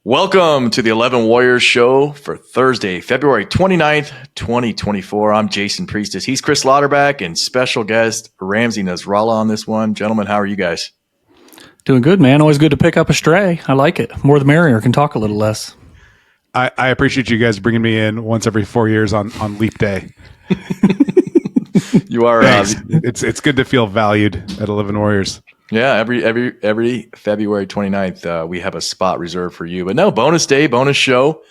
Welcome to the 11 Warriors show for Thursday, February 29th, 2024. I'm Jason Priestis. He's Chris Lauterbach and special guest Ramzy Nasrallah on this one. Gentlemen, how are you guys? Doing good, man. Always good to pick up a stray. I like it. More the merrier. Can talk a little less. I appreciate you guys bringing me in once every 4 years on Leap Day. You are. It's good to feel valued at 11 Warriors. Yeah, every February 29th, we have a spot reserved for you. But no, bonus day, bonus show.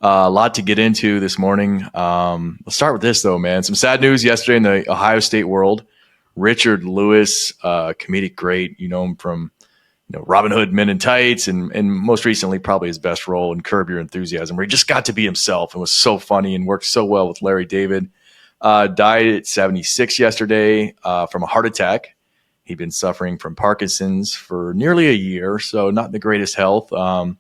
A lot to get into this morning. Let's start with this, though, man. Some sad news yesterday in the Ohio State world. Richard Lewis, comedic great. You know him from Robin Hood Men in Tights, and most recently probably his best role in Curb Your Enthusiasm, where he just got to be himself and was so funny and worked so well with Larry David. Died at 76 yesterday from a heart attack. He'd been suffering from Parkinson's for nearly a year, so not in the greatest health. Of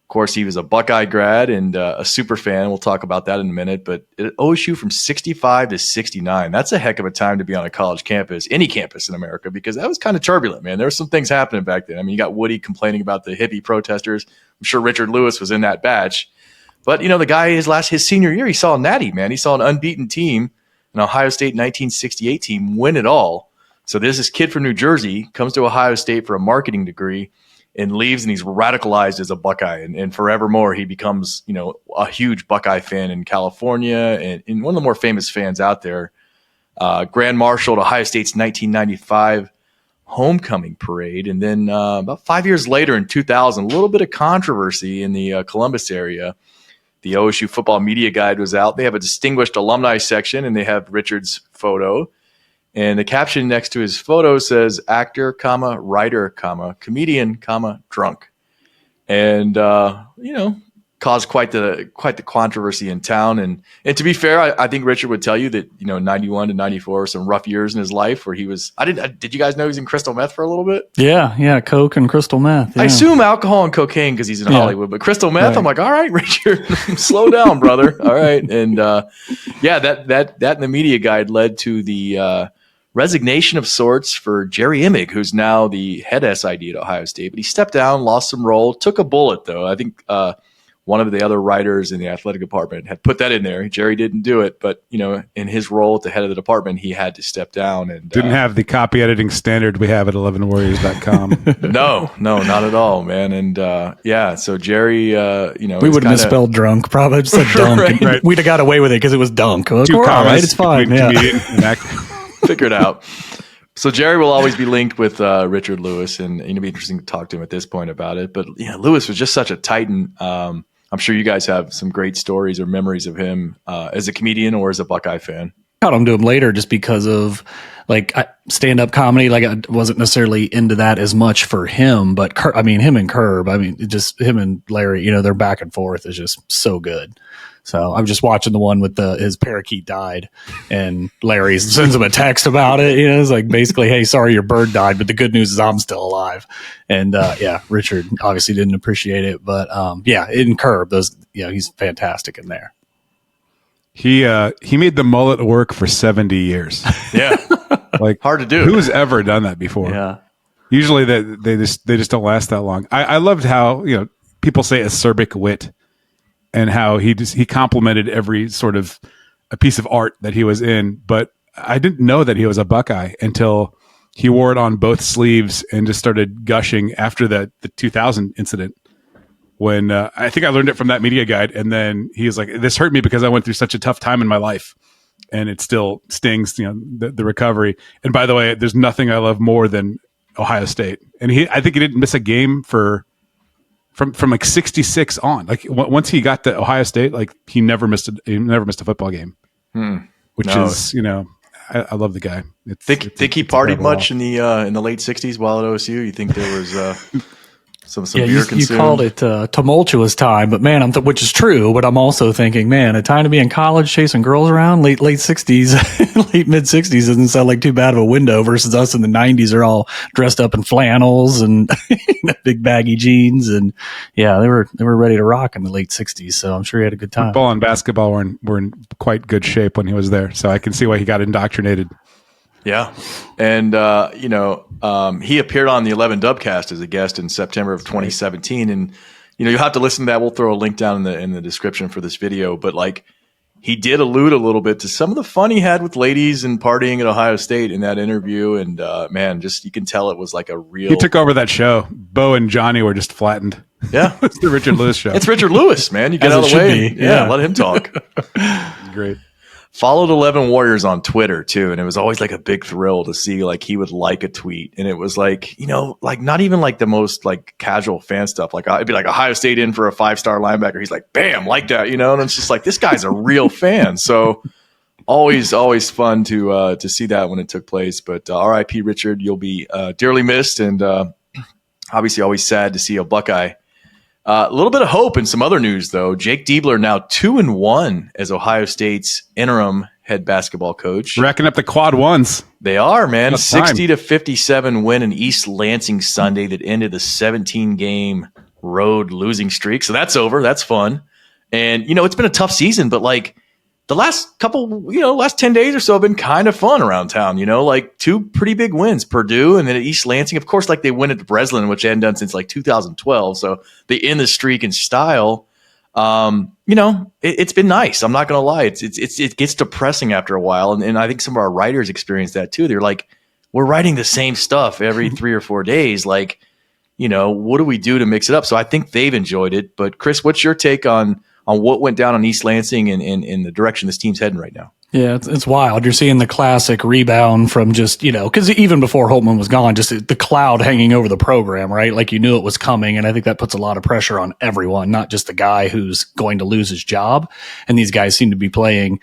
course, he was a Buckeye grad and a super fan. We'll talk about that in a minute. But at OSU from 65 to 69, that's a heck of a time to be on a college campus, any campus in America, because that was kind of turbulent, man. There were some things happening back then. I mean, you got Woody complaining about the hippie protesters. I'm sure Richard Lewis was in that batch. But, the guy, his senior year, he saw a natty, man. He saw an unbeaten team, an Ohio State 1968 team, win it all. So there's this kid from New Jersey, comes to Ohio State for a marketing degree and leaves, and he's radicalized as a Buckeye. And forevermore, he becomes, a huge Buckeye fan in California and one of the more famous fans out there. Grand Marshal at Ohio State's 1995 homecoming parade. And then about 5 years later in 2000, a little bit of controversy in the Columbus area. The OSU Football Media Guide was out. They have a distinguished alumni section, and they have Richard's photo. And the caption next to his photo says, actor, writer, comedian, drunk. And, caused quite the controversy in town. And to be fair, I think Richard would tell you that, 91 to 94 were some rough years in his life where he was, did you guys know he was in crystal meth for a little bit? Yeah. Coke and crystal meth. Yeah. I assume alcohol and cocaine because he's in Hollywood, but crystal meth, right. I'm like, all right, Richard, slow down, brother. All right. And that in the media guide led to the resignation of sorts for Jerry Emig, who's now the head SID at Ohio State. But he stepped down, lost some role, took a bullet, though. I think one of the other writers in the athletic department had put that in there. Jerry didn't do it, but, in his role at the head of the department, he had to step down. And didn't have the copy editing standard we have at 11warriors.com. No, not at all, man. And so Jerry, we would have misspelled drunk, probably just said dunk. Right. We'd have got away with it because it was dunk. Two commas, right, it's fine. Comedian and actor. Figure it out. So Jerry will always be linked with Richard Lewis, and it'll be interesting to talk to him at this point about it. But Lewis was just such a titan. I'm sure you guys have some great stories or memories of him as a comedian or as a Buckeye fan. Caught on to him later just because of stand-up comedy. I wasn't necessarily into that as much for him, but him and Curb, just him and Larry, their back and forth is just so good. So I'm just watching the one with his parakeet died, and Larry sends him a text about it. It's like basically, hey, sorry your bird died, but the good news is I'm still alive. And Richard obviously didn't appreciate it, but in Curb, he's fantastic in there. He made the mullet work for 70 years. Yeah, hard to do. Who's ever done that before? Yeah, usually they just don't last that long. I loved how people say acerbic wit. And how he complimented every sort of a piece of art that he was in. But I didn't know that he was a Buckeye until he wore it on both sleeves and just started gushing after the 2000 incident. When I think I learned it from that media guide. And then he was like, this hurt me because I went through such a tough time in my life. And it still stings, the recovery. And by the way, there's nothing I love more than Ohio State. And I think he didn't miss a game from 66 on. Once he got to Ohio State, he never missed a football game. Which is, I love the guy. Think he partied much in the late 60s while at OSU? You think there was some beer consumed? You called it tumultuous time, but man, which is true. But I'm also thinking, man, a time to be in college chasing girls around, late 60s, late mid 60s doesn't sound like too bad of a window versus us in the 90s are all dressed up in flannels and big baggy jeans, and they were ready to rock in the late 60s. So I'm sure he had a good time. Football and basketball were in quite good shape when he was there, so I can see why he got indoctrinated. Yeah. And, he appeared on the 11 Dubcast as a guest in September of 2017. And, you'll have to listen to that. We'll throw a link down in the description for this video. But like, he did allude a little bit to some of the fun he had with ladies and partying at Ohio State in that interview. And man, just you can tell it was like a real. He took over that show. Bo and Johnny were just flattened. Yeah, it's the Richard Lewis show. It's Richard Lewis, man. You get As out of it the way. should And, be. yeah, Yeah. let him talk. Great. Followed 11 Warriors on Twitter too, and it was always like a big thrill to see like he would like a tweet, and it was like, like not even like the most like casual fan stuff. Like it'd be like Ohio State in for a 5-star linebacker. He's like, bam, like that, and it's just like this guy's a real fan. So always fun to see that when it took place. But R.I.P. Richard, you'll be dearly missed, and obviously always sad to see a Buckeye. A little bit of hope in some other news, though. Jake Diebler now 2-1 as Ohio State's interim head basketball coach. Racking up the quad ones. They are, man. That's time. 60-57 win in East Lansing Sunday that ended the 17-game road losing streak. So that's over. That's fun. And, it's been a tough season, but like the last last 10 days or so have been kind of fun around town, like two pretty big wins, Purdue and then at East Lansing. Of course, like they win at Breslin, which they hadn't done since like 2012. So they end the streak in style. It's been nice. I'm not going to lie. It gets depressing after a while. And I think some of our writers experience that too. They're like, we're writing the same stuff every 3 or 4 days. Like, what do we do to mix it up? So I think they've enjoyed it. But Chris, what's your take on what went down on East Lansing and in the direction this team's heading right now? Yeah, it's wild. You're seeing the classic rebound from just, because even before Holtman was gone, just the cloud hanging over the program, right? Like you knew it was coming. And I think that puts a lot of pressure on everyone, not just the guy who's going to lose his job. And these guys seem to be playing,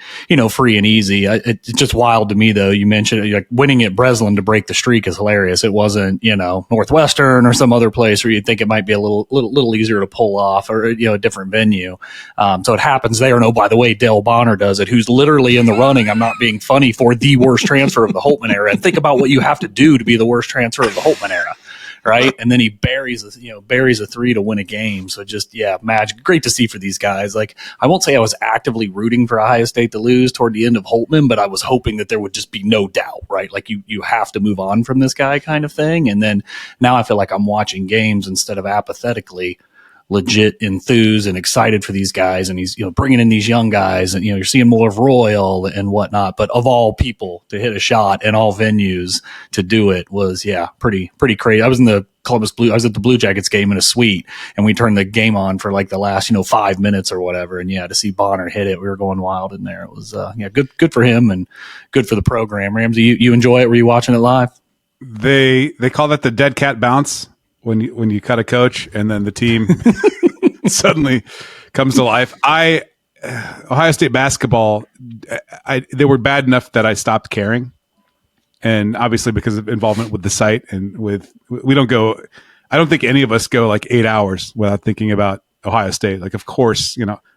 free and easy. It's just wild to me, though. You mentioned like winning at Breslin to break the streak is hilarious. It wasn't, Northwestern or some other place where you'd think it might be a little easier to pull off or, a different venue. So it happens there. And oh, by the way, Dale Bonner does it, who's literally in the running. I'm not being funny for the worst transfer of the Holtman era. And think about what you have to do to be the worst transfer of the Holtman era, right? And then he buries a three to win a game. So just magic. Great to see for these guys. Like I won't say I was actively rooting for Ohio State to lose toward the end of Holtman, but I was hoping that there would just be no doubt, right? Like you have to move on from this guy kind of thing. And then now I feel like I'm watching games instead of apathetically legit enthused and excited for these guys. And he's, bringing in these young guys and, you're seeing more of Royal and whatnot, but of all people to hit a shot in all venues to do it was, pretty crazy. I was in the I was at the Blue Jackets game in a suite and we turned the game on for like the last, 5 minutes or whatever. And to see Bonner hit it, we were going wild in there. It was, good for him and good for the program. Ramzy, you enjoy it? Were you watching it live? They call that the dead cat bounce. When you cut a coach and then the team suddenly comes to life. Ohio State basketball, they were bad enough that I stopped caring. And obviously because of involvement with the site and I don't think any of us go like 8 hours without thinking about Ohio State. Like, of course,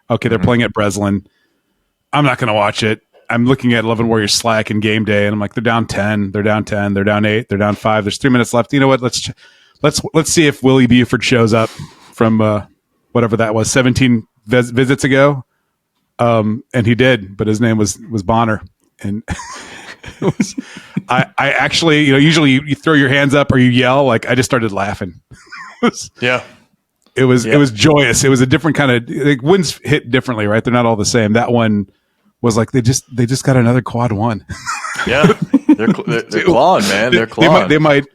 okay, they're playing at Breslin. I'm not going to watch it. I'm looking at 11 Warriors Slack and game day and I'm like, they're down 10, they're down 10, they're down 8, they're down 5. There's 3 minutes left. You know what? Let's see if Willie Buford shows up from whatever that was, 17 visits ago, and he did, but his name was Bonner, and it was, I actually, usually you throw your hands up or you yell. Like I just started laughing. It was joyous. It was a different kind of like, wins hit differently, right? They're not all the same. That one was like they just got another quad one. Yeah, they're clawing, man. They're clawing. They might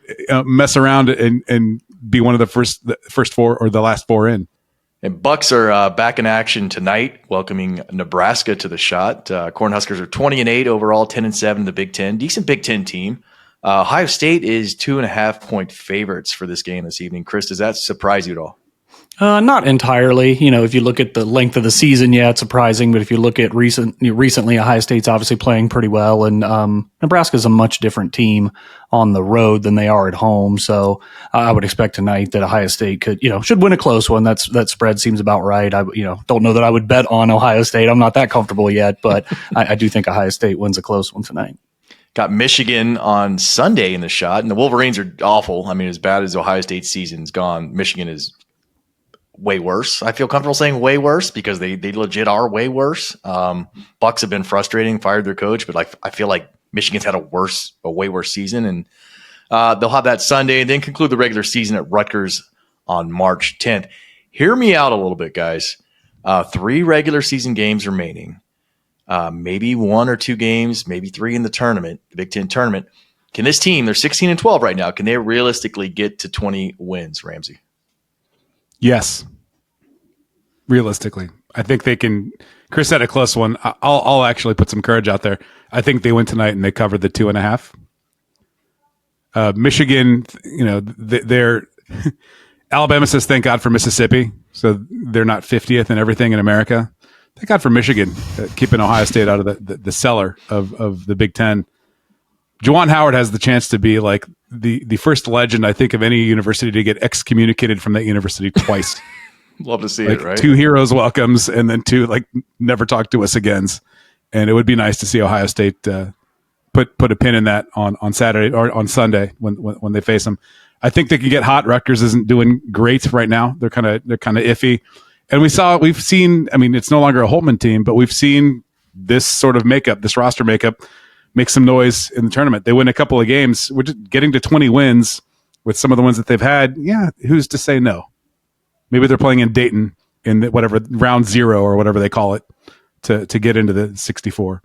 mess around and be one of the first four or the last four in. And Bucks are back in action tonight, welcoming Nebraska to the shot. Cornhuskers are 20-8 overall, 10-7 in the Big Ten. Decent Big Ten team. Ohio State is 2.5-point favorites for this game this evening. Chris, does that surprise you at all? Not entirely. If you look at the length of the season, it's surprising. But if you look at recently, Ohio State's obviously playing pretty well, and Nebraska's a much different team on the road than they are at home. So I would expect tonight that Ohio State should win a close one. That spread seems about right. I don't know that I would bet on Ohio State. I'm not that comfortable yet, but I do think Ohio State wins a close one tonight. Got Michigan on Sunday in the shot, and the Wolverines are awful. I mean, as bad as Ohio State's season's gone, Michigan is way worse. I feel comfortable saying way worse because they legit are way worse. Bucks have been frustrating, fired their coach, but I feel like Michigan's had a way worse season, and they'll have that Sunday and then conclude the regular season at Rutgers on March 10th. Hear me out a little bit, guys. 3 regular season games remaining. Maybe 1 or 2 games, maybe 3 in the tournament, the Big Ten tournament. Can this team, they're 16-12 right now, can they realistically get to 20 wins, Ramzy? Yes. Realistically. I think they can. Chris had a close one. I'll actually put some courage out there. I think they win tonight and they covered the 2.5. Michigan, they're Alabama says thank God for Mississippi, so they're not 50th and everything in America. Thank God for Michigan, keeping Ohio State out of the cellar of the Big Ten. Juwan Howard has the chance to be like the first legend, I think, of any university to get excommunicated from that university twice. Love to see like it, right? 2 heroes welcomes and then 2 like never talk to us again. And it would be nice to see Ohio State put a pin in that on Saturday or on Sunday when they face them. I think they can get hot. Rutgers isn't doing great right now. They're kind of iffy. And we've seen. I mean, it's no longer a Holtman team, but we've seen this sort of makeup, this roster makeup, make some noise in the tournament. They win a couple of games. We're just getting to 20 wins with some of the ones that they've had. Yeah, who's to say no? Maybe they're playing in Dayton in whatever round 0 or whatever they call it to get into the 64.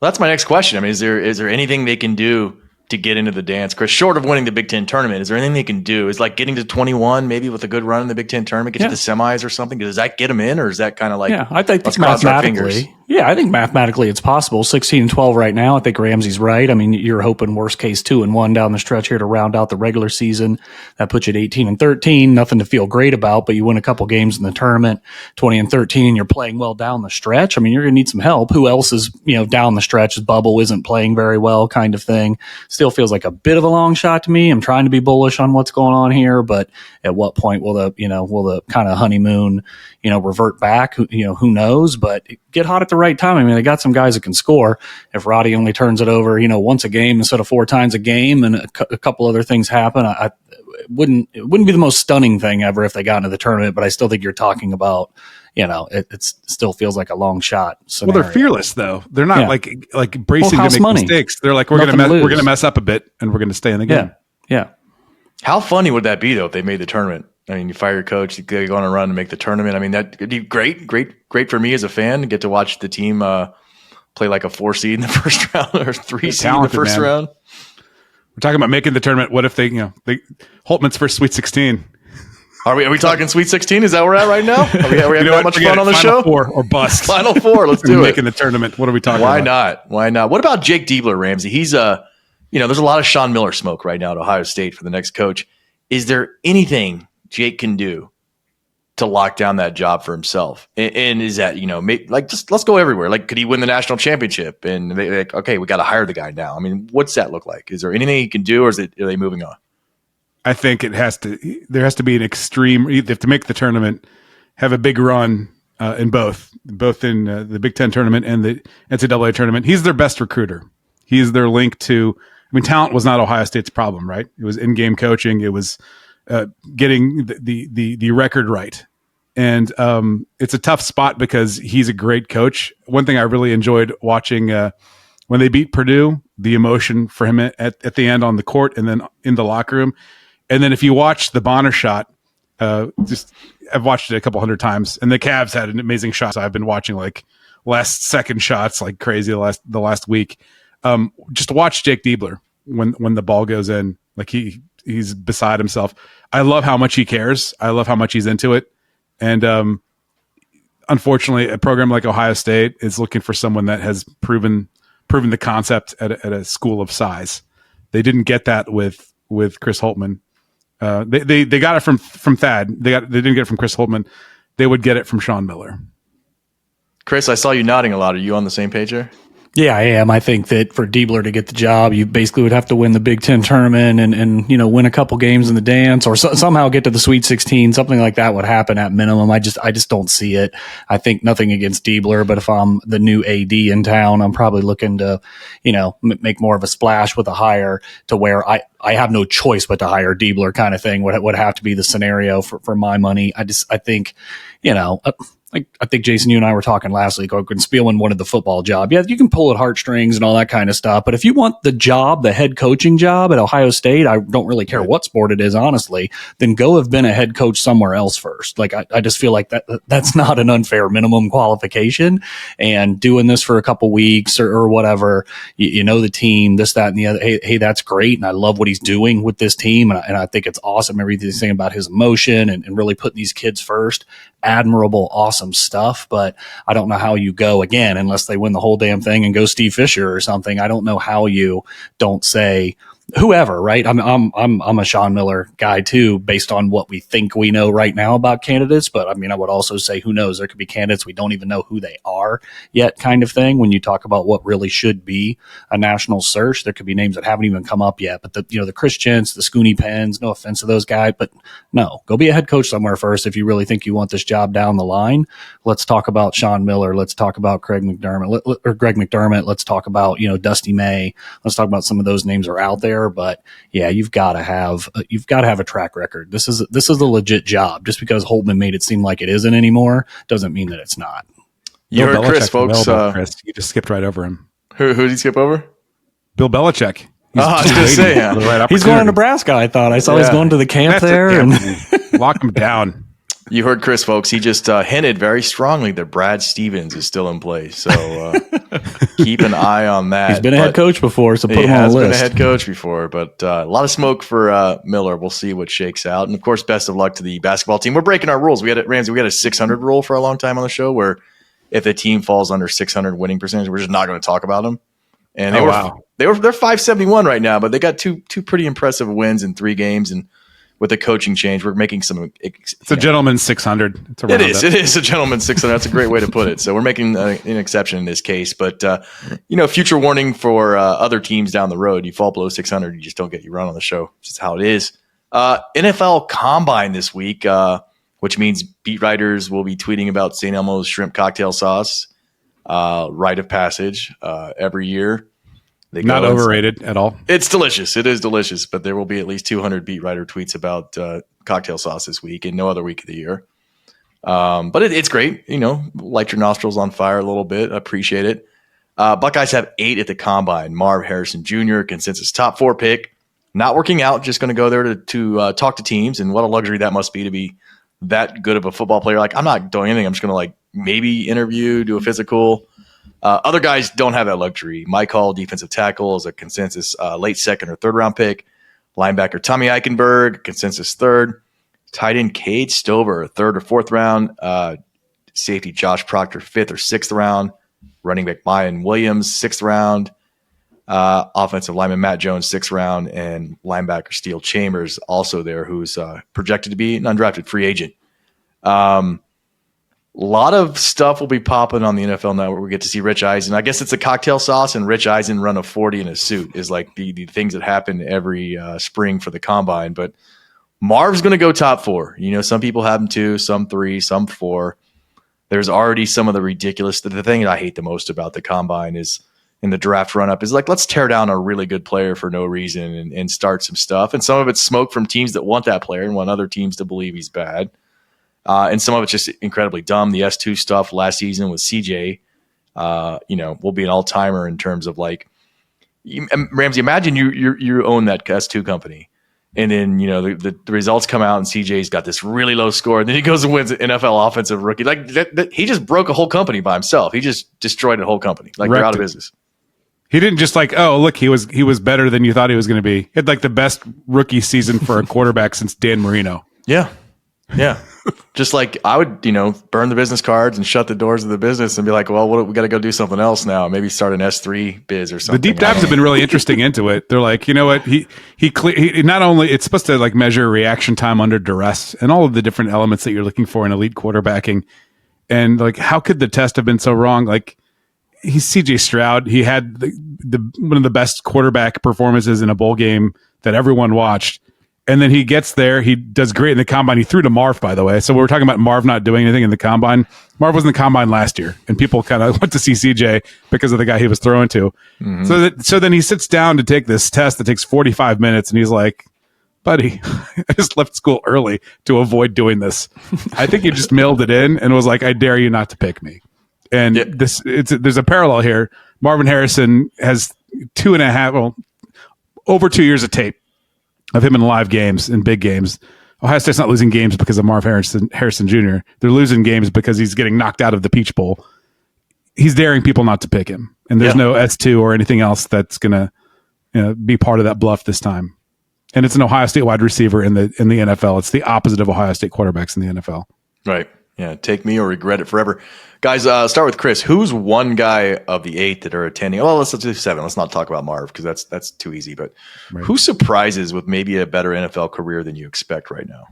Well, that's my next question. I mean, is there anything they can do to get into the dance, Chris? Short of winning the Big Ten tournament, is there anything they can do? Is like getting to 21, maybe with a good run in the Big Ten tournament, get to the semis or something? Does that get them in, or is that kind of like? Yeah, I think let's cross our fingers? Yeah, I think mathematically it's possible. 16-12 right now. I think Ramsey's right. I mean, you're hoping worst case 2-1 down the stretch here to round out the regular season. That puts you at 18-13. Nothing to feel great about, but you win a couple games in the tournament, 20-13, and you're playing well down the stretch. I mean, you're going to need some help. Who else is down the stretch? Bubble isn't playing very well, kind of thing. Still feels like a bit of a long shot to me. I'm trying to be bullish on what's going on here, but at what point will the kind of honeymoon revert back? Who knows? But get hot at the right time. I mean, they got some guys that can score. If Roddy only turns it over, once a game instead of 4 times a game, and a couple other things happen, it wouldn't be the most stunning thing ever if they got into the tournament. But I still think you're talking about, it still feels like a long shot scenario. Well, they're fearless though. They're not like bracing to make money. Mistakes. They're like we're gonna mess up a bit and we're gonna stay in the game. Yeah. How funny would that be though if they made the tournament? I mean, you fire your coach, you go on a run to make the tournament. I mean, that'd be great for me as a fan to get to watch the team play like a 4 seed in the first round or 3 seed in the first round. We're talking about making the tournament. What if they Holtman's first Sweet 16? Are we talking Sweet 16? Is that where we're at right now? Are we having that much fun on the show? Final 4 or bust. Final 4. Let's do it. Making the tournament. What are we talking about? Why not? What about Jake Diebler, Ramsey? He's there's a lot of Sean Miller smoke right now at Ohio State for the next coach. Is there anything Jake can do to lock down that job for himself? And is that, just let's go everywhere. Like, could he win the national championship? And they like, okay, we got to hire the guy now. I mean, what's that look like? Is there anything he can do, or are they moving on? I think there has to be an extreme. They have to make the tournament, have a big run in both in the Big Ten tournament and the NCAA tournament. He's their best recruiter. He's their link to. I mean, talent was not Ohio State's problem, right? It was in-game coaching. It was getting the record right, and it's a tough spot because he's a great coach. One thing I really enjoyed watching when they beat Purdue, the emotion for him at the end on the court and then in the locker room. And then if you watch the Bonner shot, I've watched it a couple hundred times, and the Cavs had an amazing shot. So I've been watching like last second shots like crazy the last week. Just watch Jake Diebler when the ball goes in, like he's beside himself. I love how much he cares. I love how much he's into it. And unfortunately, a program like Ohio State is looking for someone that has proven the concept at a school of size. They didn't get that with Chris Holtman. They got it from Thad. They didn't get it from Chris Holtman. They would get it from Sean Miller. Chris, I saw you nodding a lot. Are you on the same page there? Yeah, I am. I think that for Diebler to get the job, you basically would have to win the Big Ten tournament and win a couple games in the dance, or somehow get to the Sweet 16. Something like that would happen at minimum. I just don't see it. I think nothing against Diebler, but if I'm the new AD in town, I'm probably looking to make more of a splash with a hire to where I have no choice but to hire Diebler, kind of thing would have to be the scenario for my money. I think like I think Jason, you and I were talking last week, or Spielman wanted the football job. Yeah, you can pull at heartstrings and all that kind of stuff. But if you want the job, the head coaching job at Ohio State, I don't really care what sport it is, honestly, then go have been a head coach somewhere else first. Like I just feel like that's not an unfair minimum qualification. And doing this for a couple weeks or whatever, you know the team, this, that, and the other. Hey, that's great. And I love what he's doing with this team. And I think it's awesome. Everything he's saying about his emotion and really putting these kids first. Admirable, awesome stuff. But I don't know how you go again, unless they win the whole damn thing and go Steve Fisher or something. I don't know how you don't say whoever, right? I'm a Sean Miller guy too, based on what we think we know right now about candidates. But I mean, I would also say, who knows? There could be candidates we don't even know who they are yet, kind of thing. When you talk about what really should be a national search, there could be names that haven't even come up yet. But the Christians, the Scooney Penns, no offense to those guys, but no, go be a head coach somewhere first if you really think you want this job down the line. Let's talk about Sean Miller. Let's talk about Greg McDermott. Let's talk about Dusty May. Let's talk about some of those names are out there. But yeah, you've got to have a track record. This is a legit job. Just because Holtman made it seem like it isn't anymore doesn't mean that it's not. You heard Chris, folks. Chris, you just skipped right over him. Who did he skip over? Bill Belichick. I was going to say, yeah. He's going to Nebraska. I thought I saw he's going to the camp there and lock him down. You heard Chris, folks. He just hinted very strongly that Brad Stevens is still in place. So keep an eye on that. He's been a head coach before, so put him on the list. He has been a head coach before, but a lot of smoke for Miller. We'll see what shakes out. And, of course, best of luck to the basketball team. We're breaking our rules. Ramzy, we had a 600 rule for a long time on the show where if a team falls under 600 winning percentage, we're just not going to talk about them. And they're 571 right now, but they got two pretty impressive wins in 3 games. And with a coaching change, we're making some. It's a gentleman's 600. It is a gentleman's 600. That's a great way to put it. So we're making an exception in this case. But future warning for other teams down the road. You fall below 600, you just don't get your run on the show. It's just how it is. NFL Combine this week, which means beat writers will be tweeting about St. Elmo's shrimp cocktail sauce. Rite of passage every year. Not overrated at all. It's delicious. It is delicious, but there will be at least 200 beat writer tweets about cocktail sauce this week and no other week of the year. But it's great. Light your nostrils on fire a little bit. Appreciate it. Buckeyes have 8 at the Combine. Marvin Harrison Jr., consensus top 4 pick. Not working out, just going to go there to talk to teams. And what a luxury that must be to be that good of a football player. Like, I'm not doing anything. I'm just going to maybe interview, do a physical. Other guys don't have that luxury. Mike Hall, defensive tackle, is a consensus late 2nd or 3rd round pick. Linebacker Tommy Eichenberg, consensus 3rd. Tight end Cade Stover, 3rd or 4th round. Safety Josh Proctor, 5th or 6th round. Running back Mayan Williams, 6th round. Offensive lineman Matt Jones, 6th round. And linebacker Steele Chambers, also there, who's projected to be an undrafted free agent. A lot of stuff will be popping on the NFL Network. We get to see Rich Eisen. I guess it's a cocktail sauce, and Rich Eisen run a 40 in a suit is like the things that happen every spring for the Combine. But Marv's going to go top 4. Some people have him 2, some 3, some 4. There's already some of the ridiculous. The thing that I hate the most about the Combine is in the draft run-up is let's tear down a really good player for no reason and start some stuff. And some of it's smoke from teams that want that player and want other teams to believe he's bad. And some of it's just incredibly dumb. The S2 stuff last season with CJ, will be an all-timer in terms of Ramzy, imagine you own that S2 company. And then, the results come out and CJ's got this really low score. And then he goes and wins an NFL offensive rookie. He just broke a whole company by himself. He just destroyed a whole company. They're out of business. He didn't just look, he was better than you thought he was going to be. He had the best rookie season for a quarterback since Dan Marino. Yeah. Yeah. Just I would, burn the business cards and shut the doors of the business and be like, well, we got to go do something else now. Maybe start an S3 biz or something. The deep dives have been really interesting into it. They're like, you know what? He not only, it's supposed to measure reaction time under duress and all of the different elements that you're looking for in elite quarterbacking. And how could the test have been so wrong? He's CJ Stroud. He had the one of the best quarterback performances in a bowl game that everyone watched. And then he gets there. He does great in the Combine. He threw to Marv, by the way. So we're talking about Marv not doing anything in the Combine. Marv was in the Combine last year, and people kind of went to see CJ because of the guy he was throwing to. Mm-hmm. So then he sits down to take this test that takes 45 minutes, and he's like, buddy, I just left school early to avoid doing this. I think he just mailed it in and was like, I dare you not to pick me. And there's a parallel here. Marvin Harrison has over 2 years of tape of him in live games, in big games. Ohio State's not losing games because of Marv Harrison Jr. They're losing games because he's getting knocked out of the Peach Bowl. He's daring people not to pick him. And there's no S2 or anything else that's going to be part of that bluff this time. And it's an Ohio State wide receiver in the NFL. It's the opposite of Ohio State quarterbacks in the NFL. Right. Yeah. Take me or regret it forever. Guys, start with Chris. Who's one guy of the 8 that are attending? Oh, let's do 7. Let's not talk about Marv because that's too easy. But who surprises with maybe a better NFL career than you expect right now?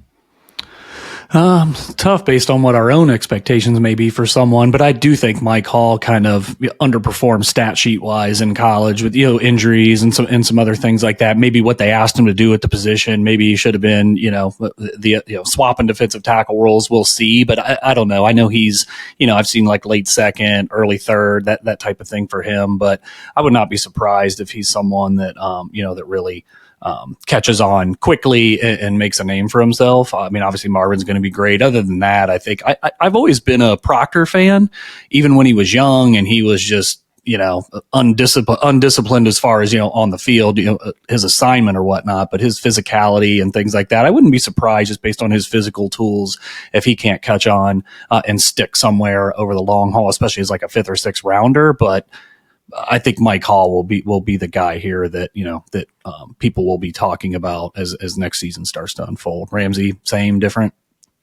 Tough based on what our own expectations may be for someone, but I do think Mike Hall kind of underperformed stat sheet wise in college with, injuries and some other things like that. Maybe what they asked him to do at the position, maybe he should have been, swapping defensive tackle roles. We'll see, but I don't know. I know he's, I've seen like late second, early third, that type of thing for him, but I would not be surprised if he's someone that, that really, catches on quickly and makes a name for himself. I mean, obviously Marvin's going to be great. Other than that, I think I've always been a Proctor fan, even when he was young and he was just, undisciplined as far as, on the field, his assignment or whatnot, but his physicality and things like that. I wouldn't be surprised just based on his physical tools if he can't catch on and stick somewhere over the long haul, especially as like a 5th or 6th rounder. But I think Mike Hall will be the guy here that people will be talking about as next season starts to unfold. Ramzy, same, different?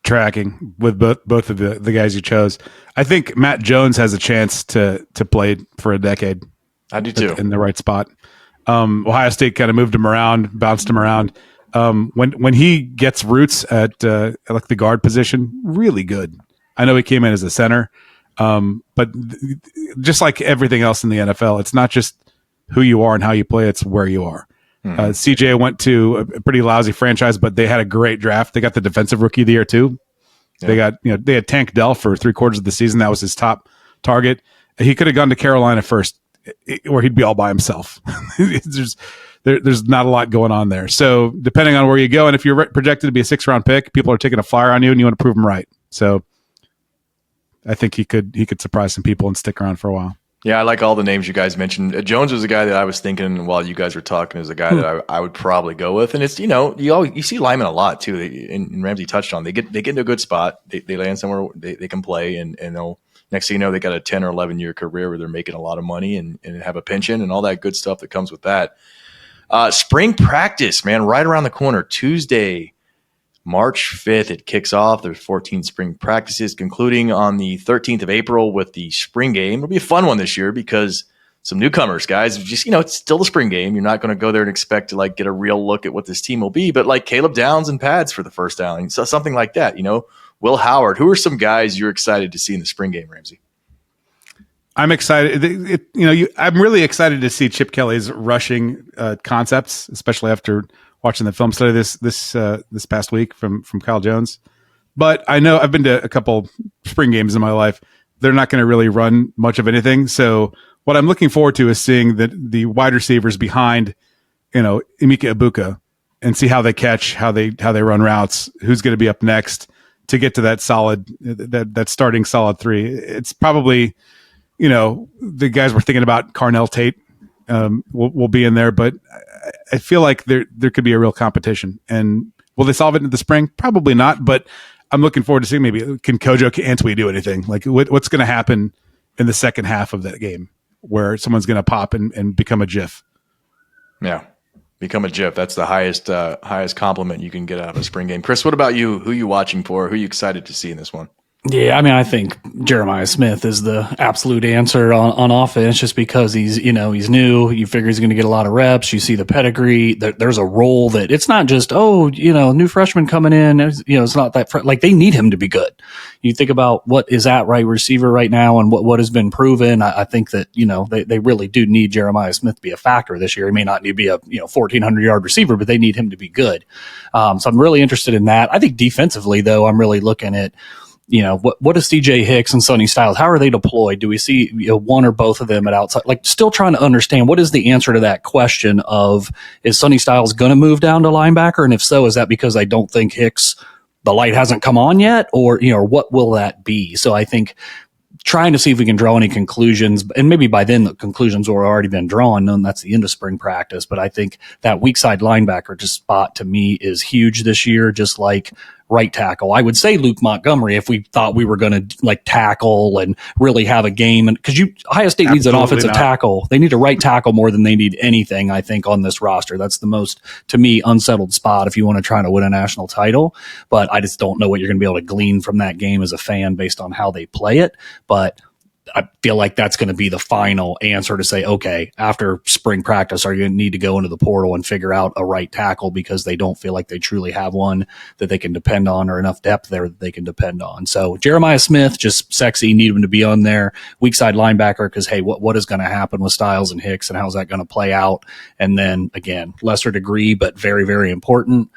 Tracking with both of the guys you chose. I think Matt Jones has a chance to play for a decade. I do too. In the right spot. Ohio State kind of moved him around, bounced him around. When he gets roots at like the guard position, really good. I know he came in as a center. But just like everything else in the NFL, it's not just who you are and how you play, it's where you are. CJ went to a pretty lousy franchise, but they had a great draft. They got the defensive rookie of the year too. Yeah. They had Tank Dell for 3/4 of the season. That was his top target. He could have gone to Carolina first, where he'd be all by himself. There's not a lot going on there. So depending on where you go, and if you're projected to be a 6th-round pick, people are taking a flyer on you and you want to prove them right. So I think he could surprise some people and stick around for a while. Yeah, I like all the names you guys mentioned. Jones was a guy that I was thinking while you guys were talking is a guy that I would probably go with. And it's, you see linemen a lot too. And Ramzy touched on, they get into a good spot. They land somewhere they can play and they'll, next thing you know, they got a 10 or 11 year career where they're making a lot of money and have a pension and all that good stuff that comes with that. Spring practice, man, right around the corner, Tuesday, March 5th, it kicks off. There's 14 spring practices, concluding on the 13th of April with the spring game. It'll be a fun one this year because some newcomers, guys. Just, it's still the spring game. You're not going to go there and expect to get a real look at what this team will be. But Caleb Downs and pads for the first down, so something like that. Will Howard. Who are some guys you're excited to see in the spring game, Ramzy? I'm excited. I'm really excited to see Chip Kelly's rushing concepts, especially after watching the film study this past week from Kyle Jones. But I know I've been to a couple spring games in my life. They're not going to really run much of anything. So what I'm looking forward to is seeing the wide receivers behind, Emeka Ibuka and see how they catch, how they run routes, who's going to be up next to get to that solid, that starting solid 3. It's probably, the guys we're thinking about, Carnell Tate, will be in there, but I feel like there could be a real competition. And will they solve it in the spring? Probably not, but I'm looking forward to seeing maybe can Kojo Antwi do anything? What's going to happen in the second half of that game where someone's going to pop and become a GIF? Yeah, become a GIF. That's the highest compliment you can get out of a spring game. Chris, what about you? Who are you watching for? Who are you excited to see in this one? Yeah, I mean, I think Jeremiah Smith is the absolute answer on offense just because he's new. You figure he's going to get a lot of reps. You see the pedigree. There's a role that it's not just, new freshman coming in. It's not that they need him to be good. You think about what is at right receiver right now and what has been proven. I think that, they really do need Jeremiah Smith to be a factor this year. He may not need to be a 1,400-yard receiver, but they need him to be good. So I'm really interested in that. I think defensively, though, I'm really looking at what is CJ Hicks and Sonny Styles? How are they deployed? Do we see one or both of them at outside? Like, still trying to understand what is the answer to that question of, is Sonny Styles going to move down to linebacker? And if so, is that because I don't think Hicks, the light hasn't come on yet, or what will that be? So I think trying to see if we can draw any conclusions, and maybe by then the conclusions will already been drawn, and that's the end of spring practice. But I think that weak side linebacker just spot to me is huge this year, just like right tackle. I would say Luke Montgomery if we thought we were going to like tackle and really have a game. And because Ohio State needs an offensive tackle, they need a right tackle more than they need anything, I think, on this roster. That's the most, to me, unsettled spot if you want to try to win a national title. But I just don't know what you're going to be able to glean from that game as a fan based on how they play it. But I feel like that's going to be the final answer to say, okay, after spring practice, are you going to need to go into the portal and figure out a right tackle because they don't feel like they truly have one that they can depend on, or enough depth there that they can depend on. So Jeremiah Smith, just sexy, need him to be on there. Weak side linebacker, because, hey, what is going to happen with Styles and Hicks, and how's that going to play out? And then, again, lesser degree, but very, very important,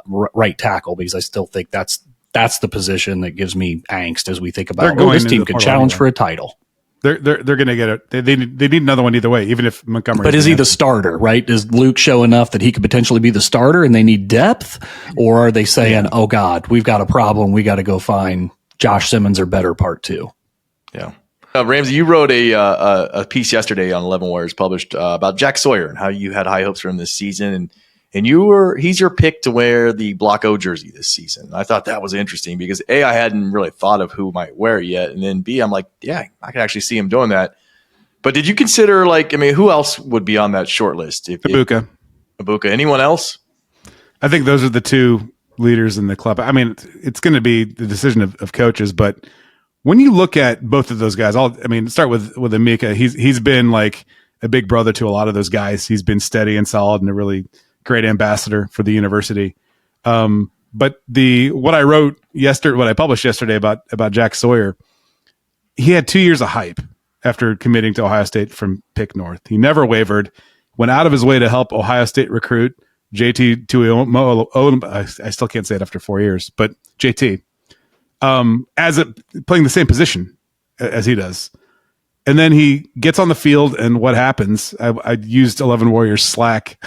right tackle, because I still think that's the position that gives me angst as we think about, this team could challenge for a title. They're going to get it. They need another one either way, even if Montgomery. But is he the starter, right? Does Luke show enough that he could potentially be the starter and they need depth? Or are they saying, oh God, we've got a problem, we got to go find Josh Simmons or better part two? Yeah. Ramzy, you wrote a piece yesterday on 11 Warriors published about Jack Sawyer and how you had high hopes for him this season. And he's your pick to wear the Block O jersey this season. I thought that was interesting because A, I hadn't really thought of who might wear it yet. And then B, I'm like, yeah, I could actually see him doing that. But did you consider, who else would be on that short list? Ibuka. Anyone else? I think those are the two leaders in the club. I mean, it's going to be the decision of coaches, but when you look at both of those guys, start with Emeka. He's been like a big brother to a lot of those guys. He's been steady and solid and a really great ambassador for the university. But what I published yesterday about Jack Sawyer, he had 2 years of hype after committing to Ohio State from Pick North. He never wavered, went out of his way to help Ohio State recruit JT Tuimoloau. I still can't say it after 4 years, but JT, playing the same position as he does. And then he gets on the field, and what happens? I used 11 Warriors Slack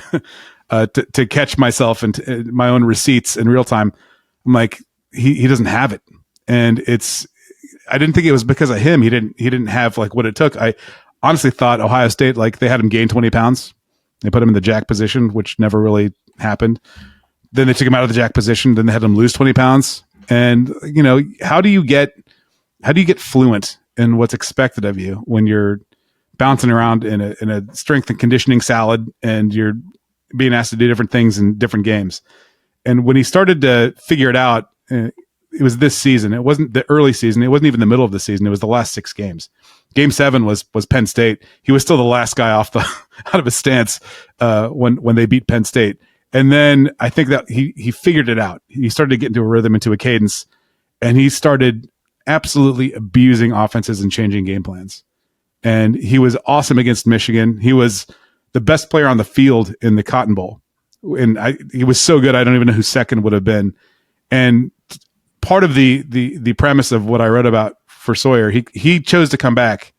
to catch myself and my own receipts in real time. I'm like, he doesn't have it. And I didn't think it was because of him. He didn't have like what it took. I honestly thought Ohio State, like, they had him gain 20 pounds. They put him in the jack position, which never really happened. Then they took him out of the jack position. Then they had him lose 20 pounds. And, how do you get fluent in what's expected of you when you're bouncing around in a strength and conditioning salad and you're being asked to do different things in different games? And when he started to figure it out, it was this season. It wasn't the early season. It wasn't even the middle of the season. It was the last 6 games. Game 7 was Penn State. He was still the last guy out of his stance when they beat Penn State. And then I think that he figured it out. He started to get into a rhythm, into a cadence, and he started absolutely abusing offenses and changing game plans. And he was awesome against Michigan. He was the best player on the field in the Cotton Bowl. And he was so good, I don't even know who second would have been. And part of the premise of what I wrote about for Sawyer, he chose to come back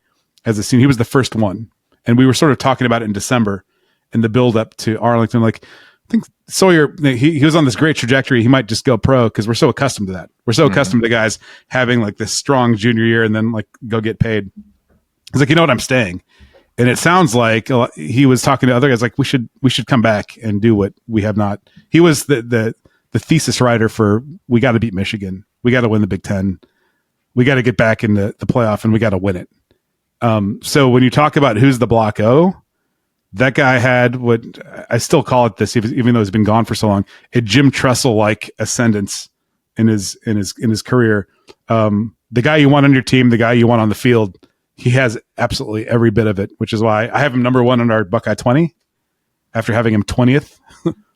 as a senior. He was the first one. And we were sort of talking about it in December in the build up to Arlington. Like, I think Sawyer, he was on this great trajectory. He might just go pro because we're so accustomed to that. We're so accustomed to guys having like this strong junior year and then like go get paid. He's like, I'm staying. And it sounds like he was talking to other guys like, we should come back and do what we have not. He was the thesis writer for, we got to beat Michigan. We got to win the Big Ten. We got to get back in the playoff, and we got to win it. So when you talk about who's the Block O, that guy had what I still call it this, even though he's been gone for so long, a Jim Tressel-like ascendance in his career. The guy you want on your team, the guy you want on the field, he has absolutely every bit of it, which is why I have him number 1 on our Buckeye 20 after having him 20th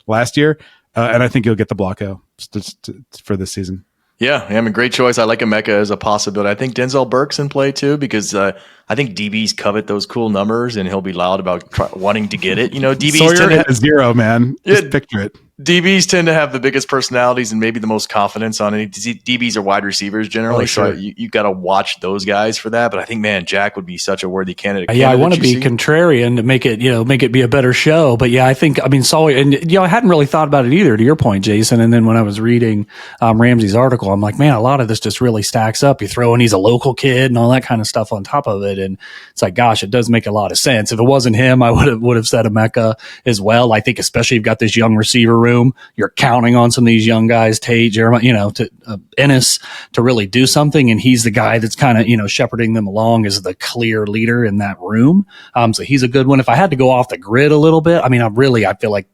last year. And I think he'll get the Block O for this season. Yeah, I mean, great choice. I like Emeka as a possibility. I think Denzel Burke's in play too because I think DBs covet those cool numbers, and he'll be loud about wanting to get it. DBs Sawyer and a 0, man. Just picture it. DBs tend to have the biggest personalities and maybe the most confidence on any DBs or wide receivers generally. Oh, sure. So you got to watch those guys for that. But I think, man, Jack would be such a worthy candidate. Yeah, I want to be contrarian to make it be a better show. But yeah, I mean, Sawyer, and I hadn't really thought about it either, to your point, Jason. And then when I was reading Ramzy's article, I'm like, man, a lot of this just really stacks up. You throw in he's a local kid and all that kind of stuff on top of it. And it's like, gosh, it does make a lot of sense. If it wasn't him, I would have said Emeka as well. I think especially if you've got this young receiver room, you're counting on some of these young guys, Tate, Jeremiah, to Ennis to really do something. And he's the guy that's kind of, shepherding them along as the clear leader in that room. So he's a good one. If I had to go off the grid a little bit, I mean, I feel like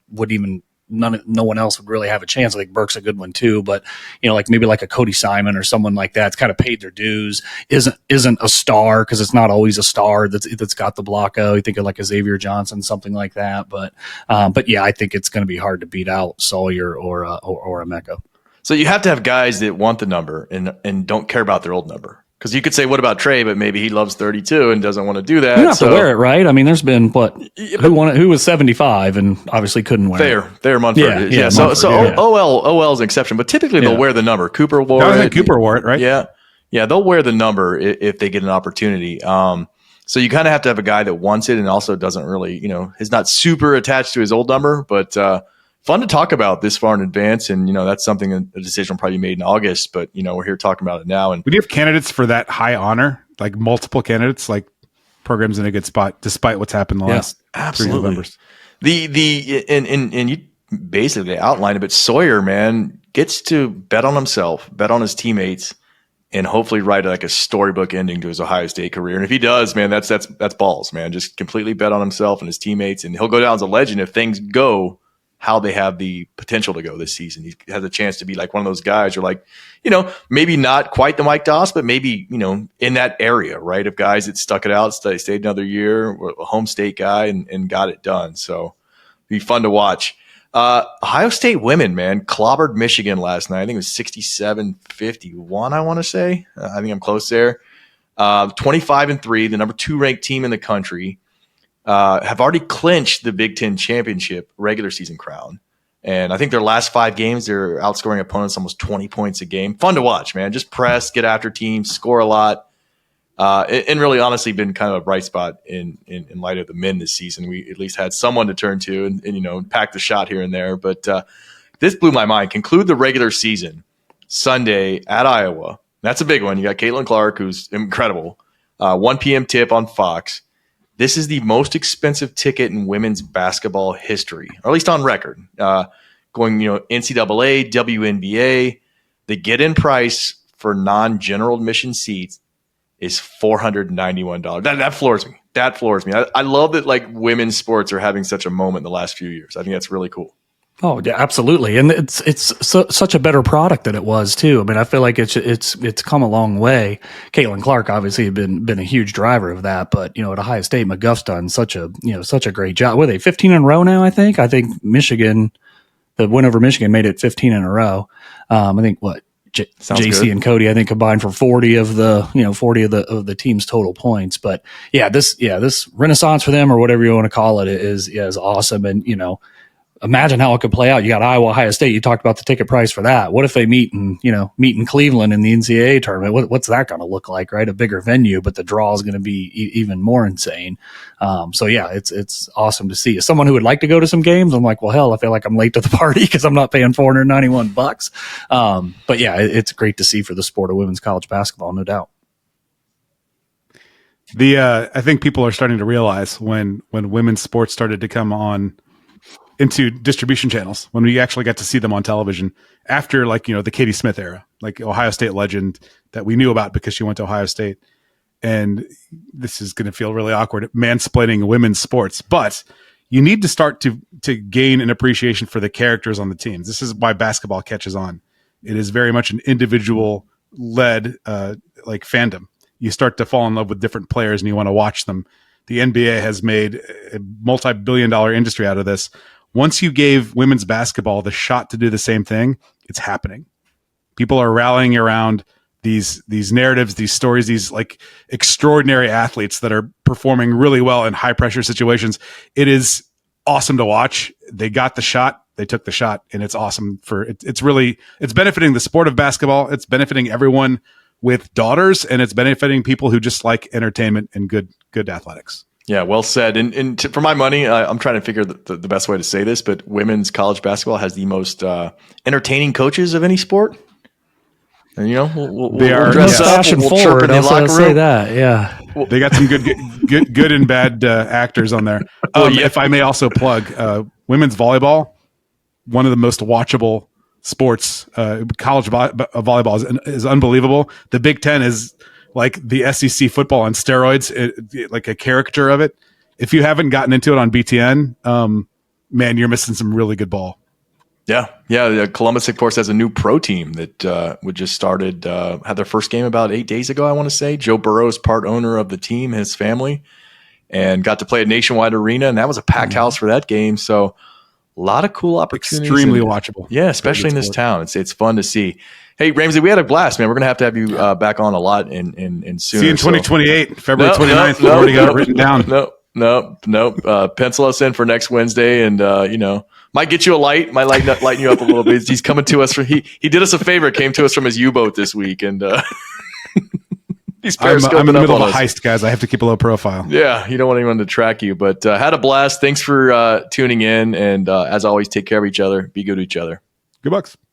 no one else would really have a chance. I think Burke's a good one too, but maybe like a Cody Simon or someone like that's kind of paid their dues, isn't a star, because it's not always a star that's got the blocko. You think of like a Xavier Johnson, something like that. But yeah, I think it's going to be hard to beat out Sawyer or Emeka. So you have to have guys that want the number and don't care about their old number. Because you could say, what about Trey? But maybe he loves 32 and doesn't want to do that. You don't have to wear it, right? I mean, there's been who was 75 and obviously couldn't wear it. Thayer Munford. Yeah. OL is an exception, but typically they'll wear the number. Cooper wore it. Cooper wore it, right? Yeah, they'll wear the number if they get an opportunity. So you kind of have to have a guy that wants it and also doesn't really, is not super attached to his old number, but fun to talk about this far in advance. And, that's something, a decision will probably be made in August, but, we're here talking about it now. And would you have candidates for that high honor, like multiple candidates, like programs in a good spot, despite what's happened the last absolutely. 3 Novembers? And you basically outlined it, but Sawyer, man, gets to bet on himself, bet on his teammates, and hopefully write like a storybook ending to his Ohio State career. And if he does, man, that's balls, man. Just completely bet on himself and his teammates, and he'll go down as a legend if things go how they have the potential to go this season. He has a chance to be like one of those guys, or like, maybe not quite the Mike Doss, but maybe, in that area, right, of guys that stuck it out, stayed another year, a home state guy, and got it done. So it'd be fun to watch. Ohio State women, man, clobbered Michigan last night. I think it was 67-51, I want to say. I think I'm close there. 25-3, the number 2 ranked team in the country. Have already clinched the Big Ten championship regular season crown. And I think their last 5 games, they're outscoring opponents almost 20 points a game. Fun to watch, man. Just press, get after teams, score a lot. And really, honestly, been kind of a bright spot in light of the men this season. We at least had someone to turn to and pack the shot here and there. But this blew my mind. Conclude the regular season Sunday at Iowa. That's a big one. You got Caitlin Clark, who's incredible. 1 p.m. tip on Fox. This is the most expensive ticket in women's basketball history, or at least on record. Going, NCAA, WNBA, the get-in price for non-general admission seats is $491. That floors me. That floors me. I love that women's sports are having such a moment in the last few years. I think that's really cool. Oh yeah, absolutely, and it's such a better product than it was too. I mean, I feel like it's come a long way. Caitlin Clark obviously had been a huge driver of that, but at Ohio State, McGuff's done such a great job. Were they 15 in a row now? I think Michigan, the win over Michigan made it 15 in a row. I think JC good. and Cody, I think, combined for 40 of the team's total points. But this renaissance for them, or whatever you want to call it, is awesome. And imagine how it could play out. You got Iowa, Ohio State. You talked about the ticket price for that. What if they meet in Cleveland in the NCAA tournament? What's that going to look like, right? A bigger venue, but the draw is going to be even more insane. So yeah, it's awesome to see. As someone who would like to go to some games, I'm like, well, hell, I feel like I'm late to the party because I'm not paying $491. But yeah, it's great to see for the sport of women's college basketball, no doubt. I think people are starting to realize when women's sports started to come on into distribution channels, when we actually got to see them on television after the Katie Smith era, like Ohio State legend that we knew about because she went to Ohio State. And this is going to feel really awkward, mansplaining women's sports, but you need to start to gain an appreciation for the characters on the teams. This is why basketball catches on. It is very much an individual led fandom. You start to fall in love with different players and you want to watch them. The NBA has made a multi-billion-dollar industry out of this. Once you gave women's basketball the shot to do the same thing, it's happening. People are rallying around these narratives, these stories, these extraordinary athletes that are performing really well in high pressure situations. It is awesome to watch. They got the shot. they took the shot, and it's awesome it's benefiting the sport of basketball. It's benefiting everyone with daughters, and it's benefiting people who just like entertainment and good athletics. Yeah, well said. And for my money, I'm trying to figure the best way to say this, but women's college basketball has the most entertaining coaches of any sport. And we'll dress up, fashion we'll forward. chirp in the locker Say room. that, yeah. They got some good and bad actors on there. If I may also plug women's volleyball, one of the most watchable sports. College volleyball is unbelievable. The Big Ten is like the SEC football on steroids, like a caricature of it. If you haven't gotten into it on BTN, man, you're missing some really good ball. Yeah. Columbus, of course, has a new pro team that would just started, had their first game about 8 days ago, I want to say. Joe Burrow is part owner of the team, his family, and got to play at Nationwide Arena, and that was a packed house for that game. So a lot of cool opportunities. Extremely watchable. Yeah, especially in this town. It's fun to see. Hey, Ramzy, we had a blast, man. We're going to have you back on a lot in soon. See you in 2028, February 29th. We've already got it written down. No. Pencil us in for next Wednesday, and might get you a light, might lighten you up a little bit. He's coming to us he did us a favor, came to us from his U-boat this week, and he's periscoping I'm in the middle up of on a heist, guys. I have to keep a low profile. Yeah, you don't want anyone to track you, but had a blast. Thanks for tuning in, and as always, take care of each other. Be good to each other. Good Bucks.